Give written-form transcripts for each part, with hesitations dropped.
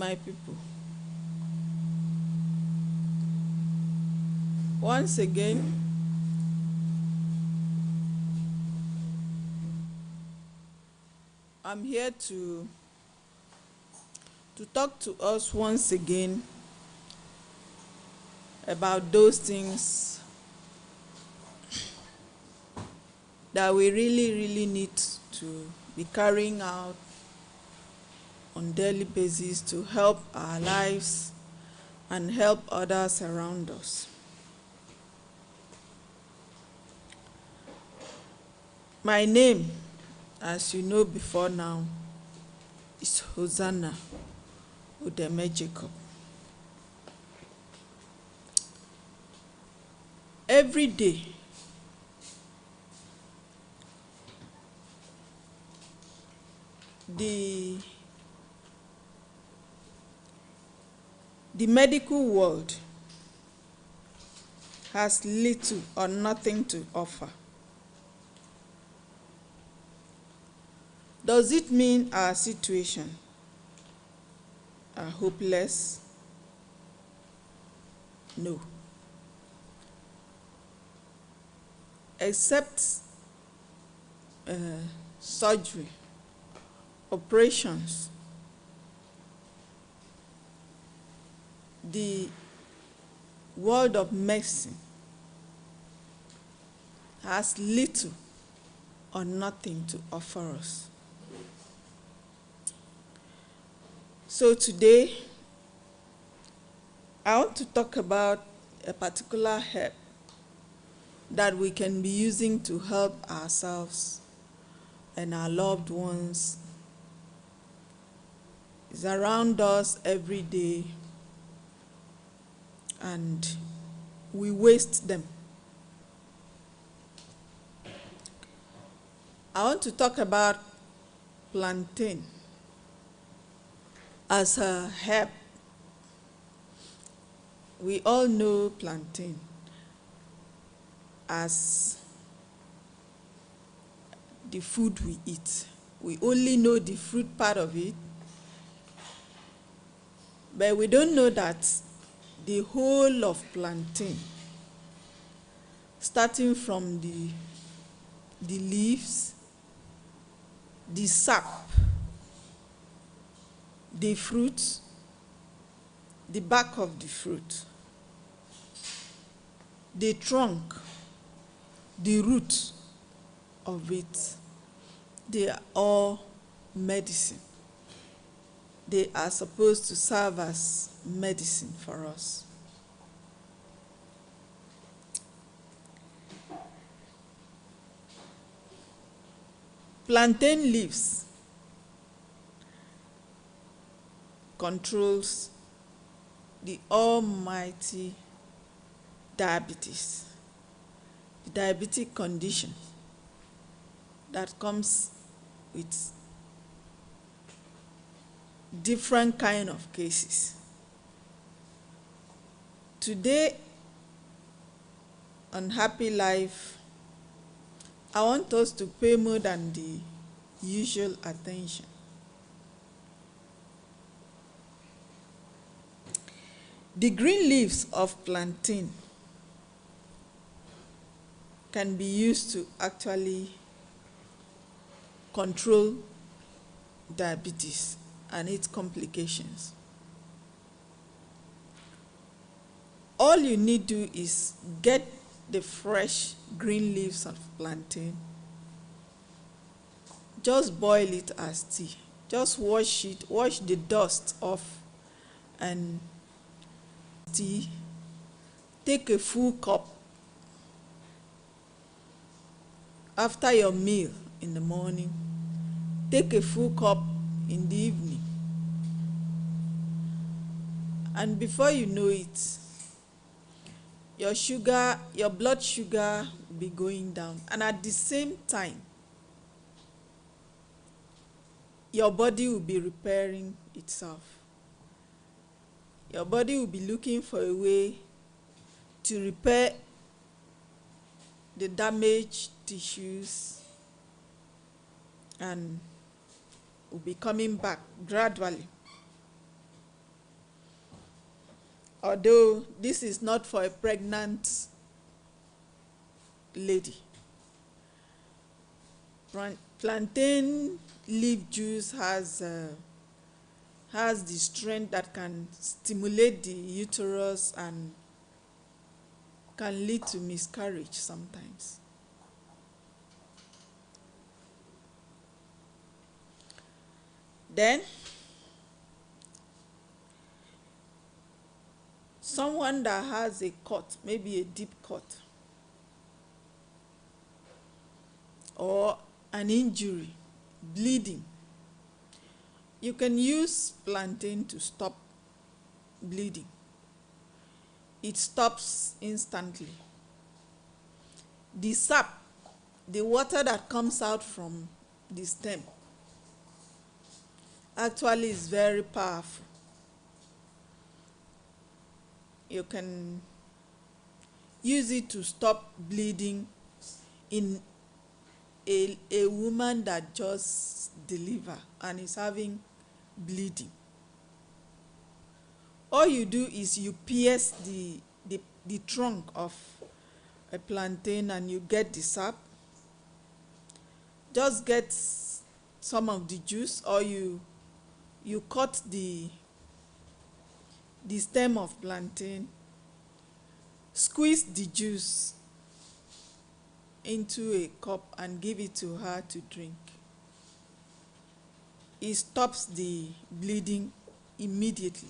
my people. Once again, I'm here to talk to us once again about those things that we really need to be carrying out on daily basis to help our lives and help others around us. My name, as you know before now, is Hosanna Udeme Jacob. Every day, the medical world has little or nothing to offer. Does it mean our situation are hopeless? No. Except surgery, operations, the world of medicine has little or nothing to offer us. So today, I want to talk about a particular herb that we can be using to help ourselves and our loved ones. It's around us every day, and we waste them. I want to talk about plantain as a herb. We all know plantain as the food we eat. We only know the fruit part of it, but we don't know that the whole of plantain, starting from the leaves, the sap, the fruit, the back of the fruit, the trunk, the root of it, they are all medicine. They are supposed to serve as medicine for us. Plantain leaves controls the almighty diabetes, the diabetic condition that comes with different kind of cases. Today on Happy Life, I want us to pay more than the usual attention. The green leaves of plantain can be used to actually control diabetes and its complications. All you need to do is get the fresh green leaves of plantain, just boil it as tea, just wash it, wash the dust off, and tea. Take a full cup after your meal in the morning, take a full cup in the evening, and before you know it, your blood sugar will be going down, and at the same time, your body will be repairing itself. Your body will be looking for a way to repair the damaged tissues and will be coming back gradually. although this is not for a pregnant lady. Plantain leaf juice has the strength that can stimulate the uterus and can lead to miscarriage sometimes. Then someone that has a cut, maybe a deep cut or an injury, bleeding, you can use plantain to stop bleeding. It stops instantly. The sap, the water that comes out from the stem, actually is very powerful. You can use it to stop bleeding in a woman that just delivered and is having bleeding. All you do is you pierce the trunk of a plantain and you get the sap. Just get some of the juice, or you cut the stem of plantain, squeeze the juice into a cup and give it to her to drink. It stops the bleeding immediately.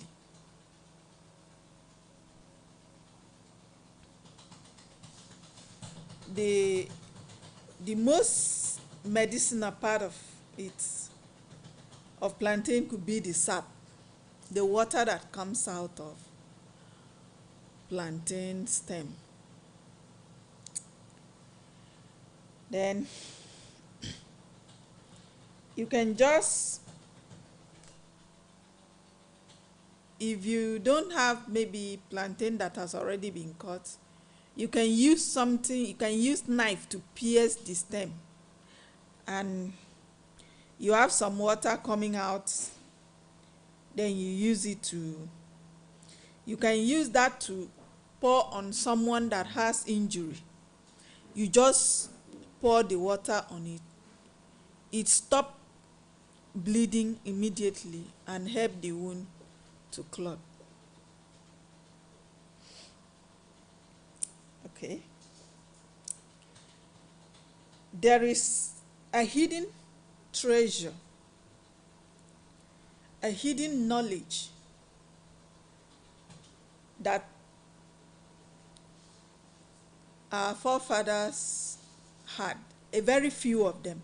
The most medicinal part of plantain could be the sap, the water that comes out of plantain stem. Then you can just, if you don't have maybe plantain that has already been cut, you can use something, you can use knife to pierce the stem, and you have some water coming out, then you use it to, you can use that to pour on someone that has injury. You just pour the water on it. It stops bleeding immediately and help the wound to clot. Okay. There is a hidden treasure, a hidden knowledge that our forefathers had. A very few of them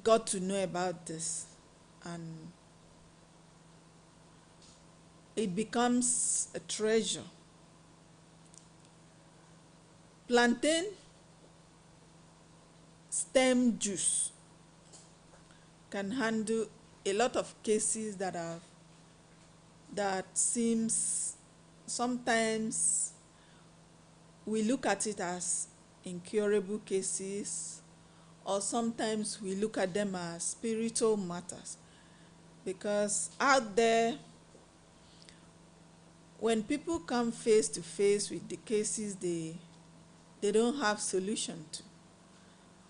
got to know about this, and it becomes a treasure. Plantain stem juice can handle a lot of cases that seems, sometimes we look at it as incurable cases, or sometimes we look at them as spiritual matters, because out there, when people come face to face with the cases they don't have solution to,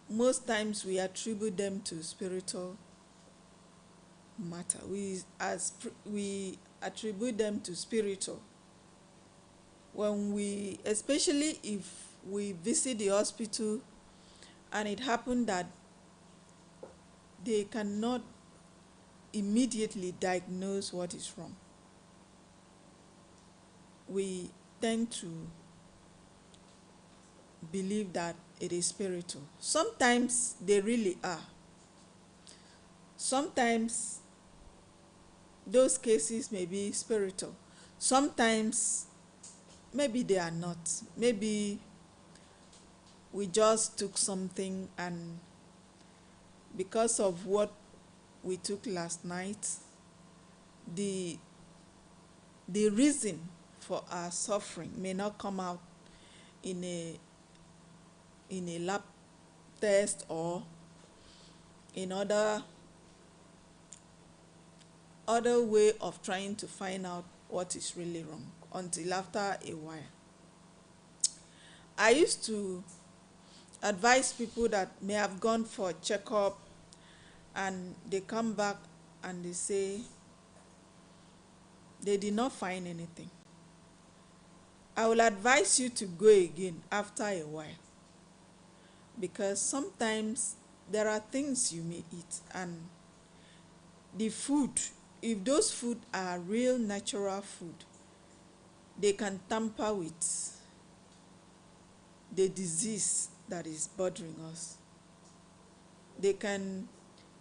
most times we attribute them to spiritual matter. We attribute them to spiritual. When we, especially if we visit the hospital and it happened that they cannot immediately diagnose what is wrong, we tend to believe that it is spiritual. Sometimes they really are. Sometimes those cases may be spiritual. Sometimes maybe they are not. Maybe we just took something, and because of what we took last night, the reason for our suffering may not come out in a lab test or in other way of trying to find out what is really wrong until after a while. I used to advise people that may have gone for a checkup and they come back and they say they did not find anything. I will advise you to go again after a while, because sometimes there are things you may eat, and the food, if those food are real natural food, they can tamper with the disease that is bothering us. They can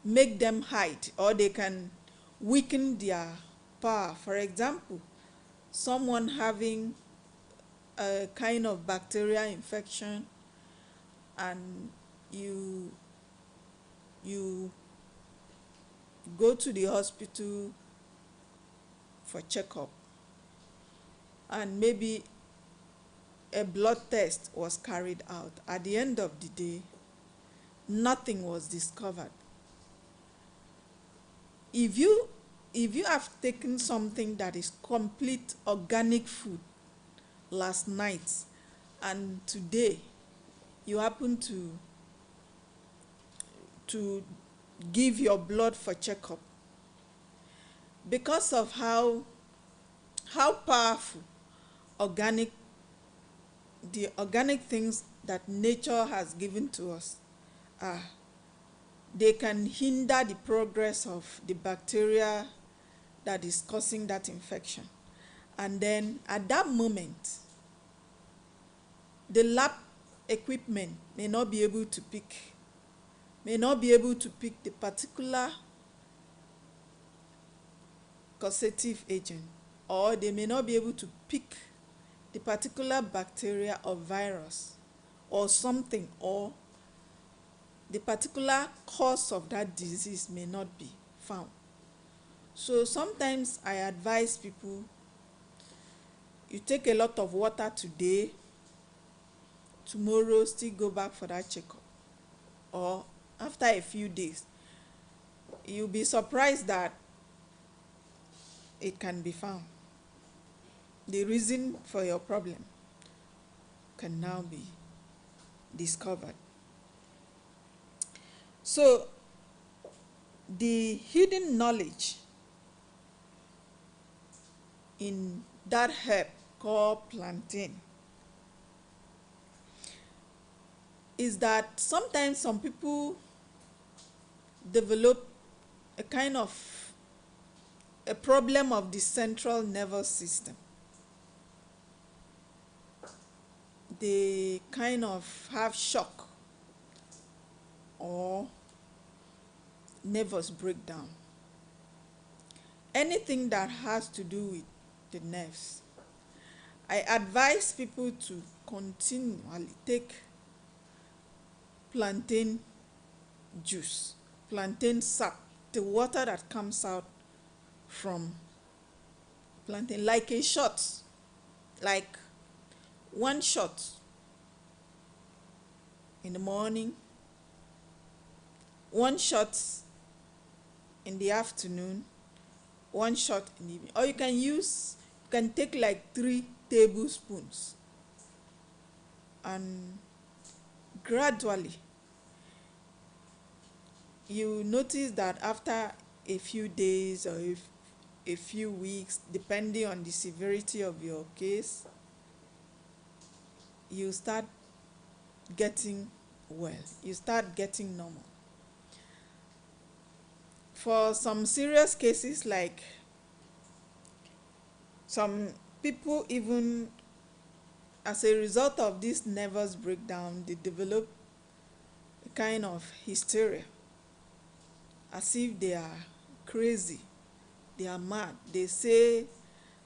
make them hide, or they can weaken their power. For example, someone having a kind of bacterial infection, and you go to the hospital for checkup, and maybe a blood test was carried out. At the end of the day, nothing was discovered. If you have taken something that is complete organic food last night, and today you happen to give your blood for checkup, because of how powerful organic the organic things that nature has given to us are, they can hinder the progress of the bacteria that is causing that infection. And then at that moment, the lab equipment may not be able to pick the particular causative agent, or they may not be able to pick the particular bacteria or virus or something, or the particular cause of that disease may not be found. So sometimes I advise people, you take a lot of water today, tomorrow still go back for that checkup, or after a few days, you'll be surprised that it can be found. The reason for your problem can now be discovered. So the hidden knowledge in that herb called plantain is that sometimes some people develop a kind of a problem of the central nervous system. They kind of have shock or nervous breakdown. Anything that has to do with the nerves. I advise people to continually take plantain juice, plantain sap, the water that comes out from plantain, like a shot, like one shot in the morning, one shot in the afternoon, one shot in the evening. Or you can take like 3 tablespoons, and gradually you notice that after a few days or a few weeks, depending on the severity of your case, you start getting well, you start getting normal. For some serious cases, like some people, even as a result of this nervous breakdown, they develop a kind of hysteria, as if they are crazy, they are mad. They say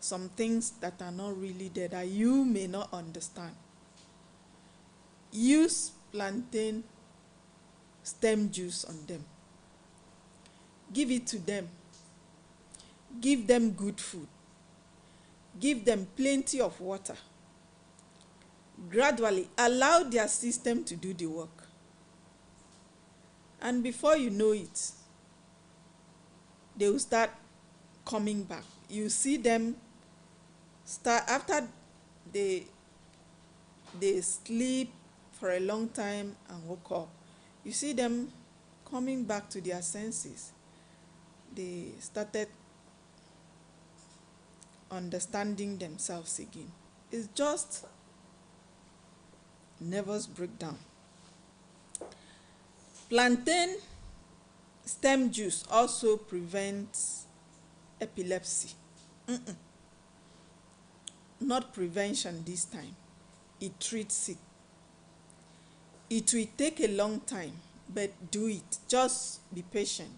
some things that are not really there, that you may not understand. Use plantain stem juice on them. Give it to them. Give them good food. Give them plenty of water. Gradually allow their system to do the work. And before you know it, they will start coming back. You see them start after they sleep for a long time and woke up, you see them coming back to their senses. They started understanding themselves again. It's just nervous breakdown. Plantain stem juice also prevents epilepsy. Not prevention this time. It treats it. It will take a long time, but do it. Just be patient.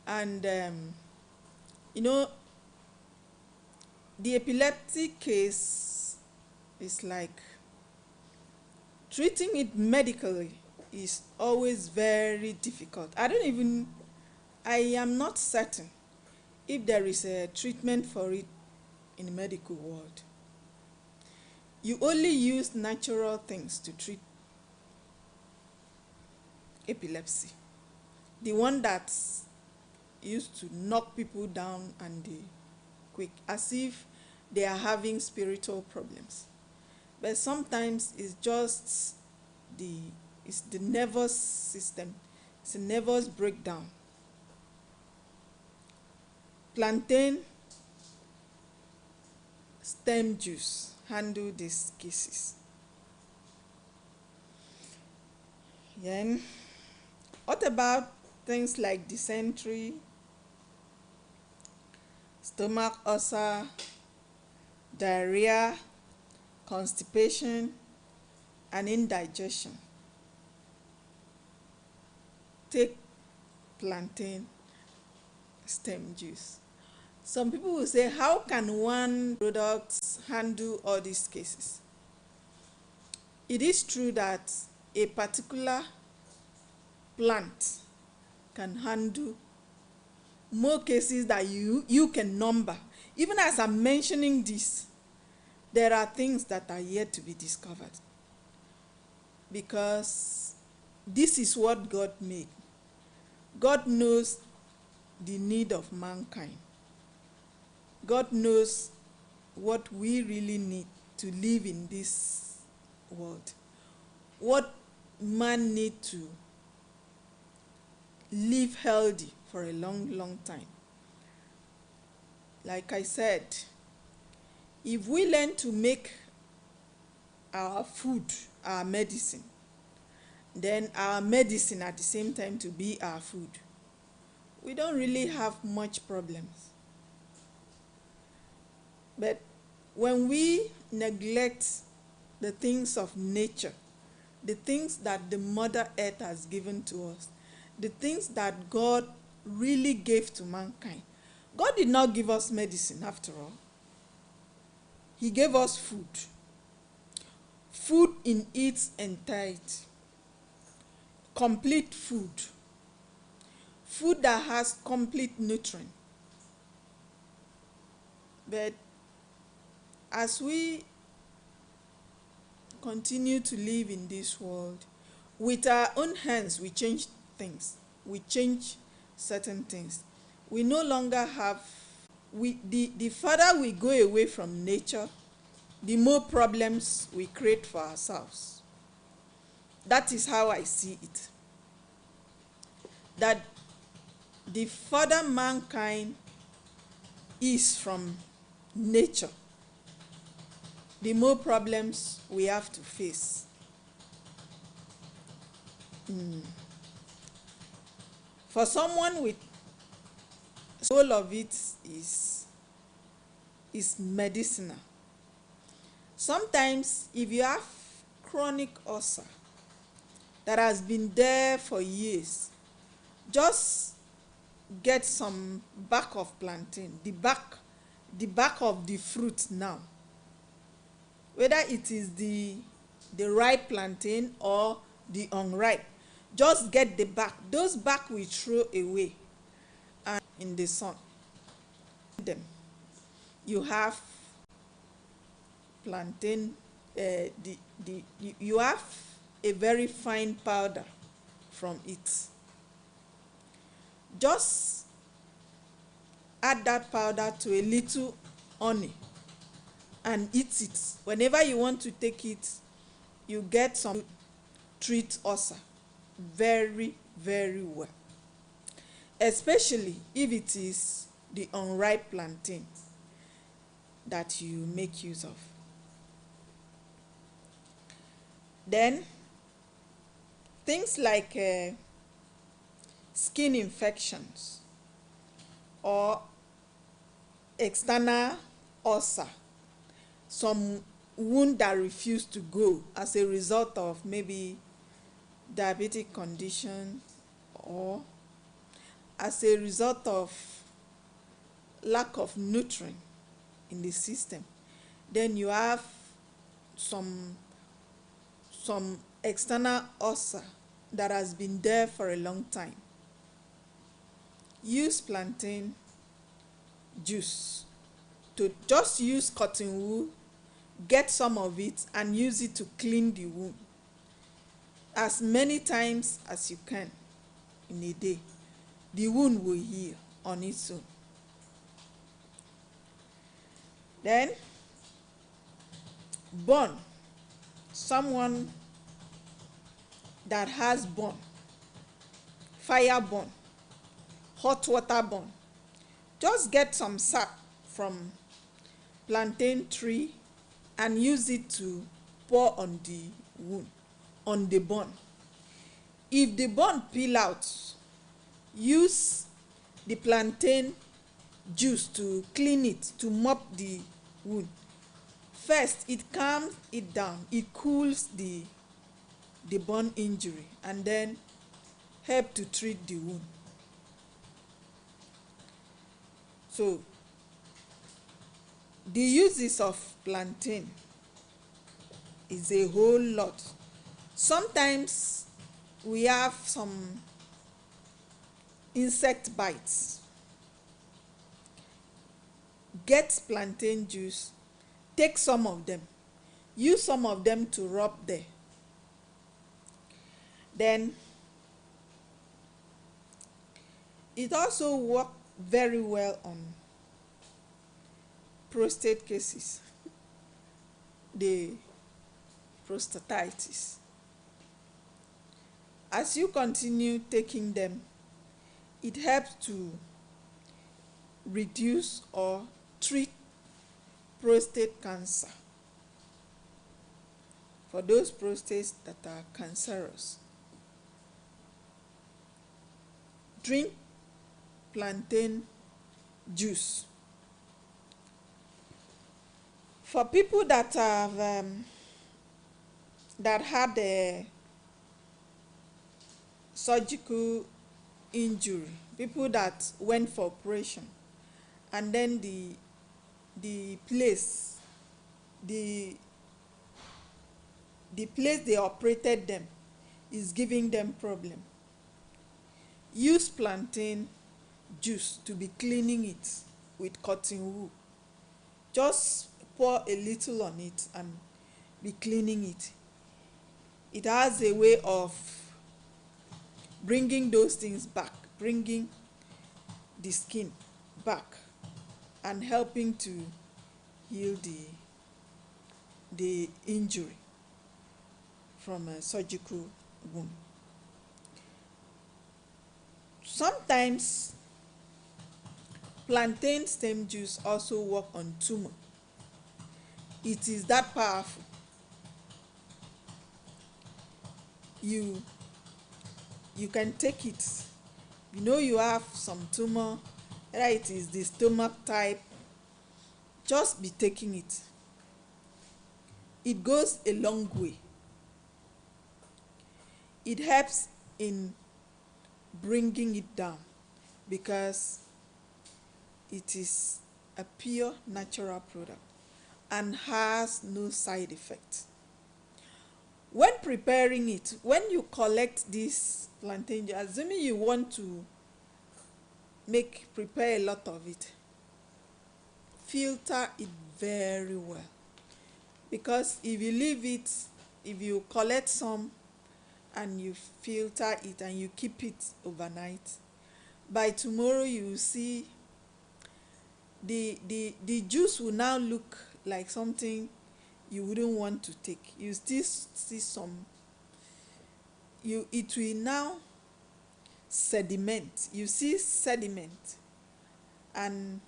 And you know, the epileptic case is like treating it medically is always very difficult. I am not certain if there is a treatment for it in the medical world. You only use natural things to treat epilepsy. The one that's used to knock people down and they quick, as if they are having spiritual problems. But sometimes it's just the nervous system. It's a nervous breakdown. Plantain stem juice handle these cases. Then, what about things like dysentery, stomach ulcer, diarrhea, constipation, and indigestion? Take plantain stem juice. Some people will say, how can one product handle all these cases? It is true that a particular plant can handle more cases that you can number. Even as I'm mentioning this, there are things that are yet to be discovered, because this is what God made. God knows the need of mankind. God knows what we really need to live in this world. What man need to live healthy for a long, long time. Like I said, if we learn to make our food our medicine, then our medicine at the same time to be our food, we don't really have much problems. But when we neglect the things of nature, the things that the Mother Earth has given to us, the things that God really gave to mankind. God did not give us medicine after all. He gave us food. Food in its entirety. Complete food. Food that has complete nutrient. But as we continue to live in this world, with our own hands we change things. We change certain things. We no longer have, the further we go away from nature, the more problems we create for ourselves. That is how I see it. That the further mankind is from nature, the more problems we have to face. For someone with all of it is medicinal. Sometimes if you have chronic ulcer that has been there for years, just get some back of plantain, the back of the fruit now. Whether it is the ripe plantain or the unripe, just get the back. Those back we throw away and in the sun. Them. You have plantain, you have a very fine powder from it. just add that powder to a little honey and eat it. Whenever you want to take it, you get some treat ulcer very, very well, especially if it is the unripe plantain that you make use of. Then things like skin infections or external ulcer, some wound that refuse to go as a result of maybe diabetic condition or as a result of lack of nutrient in the system, then you have some external ulcer that has been there for a long time. Use plantain juice. To just use cotton wool, get some of it and use it to clean the wound as many times as you can in a day. The wound will heal on its own. Then burn. Someone that has burn, fire burn, hot water burn, just get some sap from plantain tree and use it to pour on the wound, on the burn. If the burn peel out, use the plantain juice to clean it, to mop the wound. First, it calms it down, it cools the burn injury, and then help to treat the wound. So the uses of plantain is a whole lot. Sometimes we have some insect bites. Get plantain juice, take some of them, use some of them to rub there. Then it also works very well on prostate cases, the prostatitis. As you continue taking them, it helps to reduce or treat prostate cancer for those prostates that are cancerous. Drink plantain juice. For people that have that had a surgical injury, people that went for operation and then the place they operated them is giving them problem, use plantain juice to be cleaning it with cotton wool. Just pour a little on it and be cleaning it. It has a way of bringing those things back, bringing the skin back and helping to heal the injury from a surgical wound. Sometimes plantain stem juice also work on tumor. It is that powerful. You can take it. You know you have some tumor, whether it is the stomach type, just be taking it. It goes a long way. It helps in bringing it down because it is a pure natural product and has no side effect. When preparing it, when you collect this plantain, assuming you want to prepare a lot of it, filter it very well, because if you leave it, if you collect some and you filter it and you keep it overnight, by tomorrow you will see the juice will now look like something you wouldn't want to take. You still see some, it will now sediment. You see sediment, and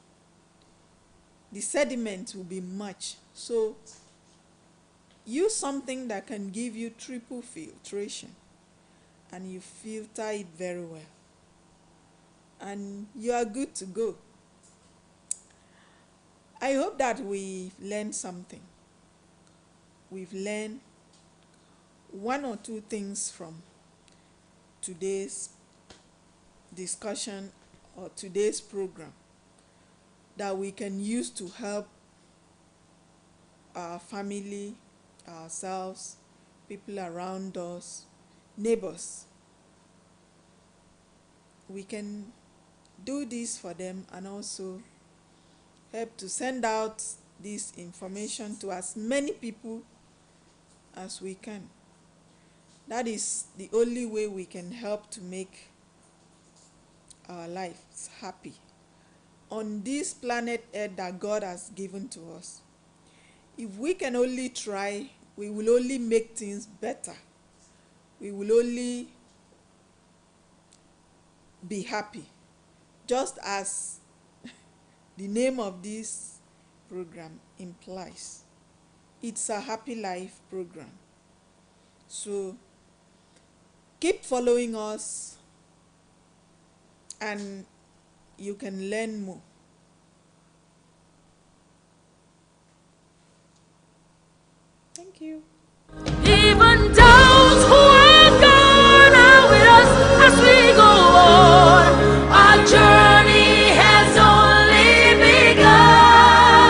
the sediment will be much. So use something that can give you triple filtration, and you filter it very well, and you are good to go. I hope that we learned something. We've learned one or two things from today's discussion or today's program that we can use to help our family, ourselves, people around us, neighbors. We can do this for them, and also help to send out this information to as many people as we can. That is the only way we can help to make our lives happy on this planet Earth that God has given to us. If we can only try, we will only make things better. We will only be happy, just as the name of this program implies. It's a happy life program. So keep following us, and you can learn more. Thank you.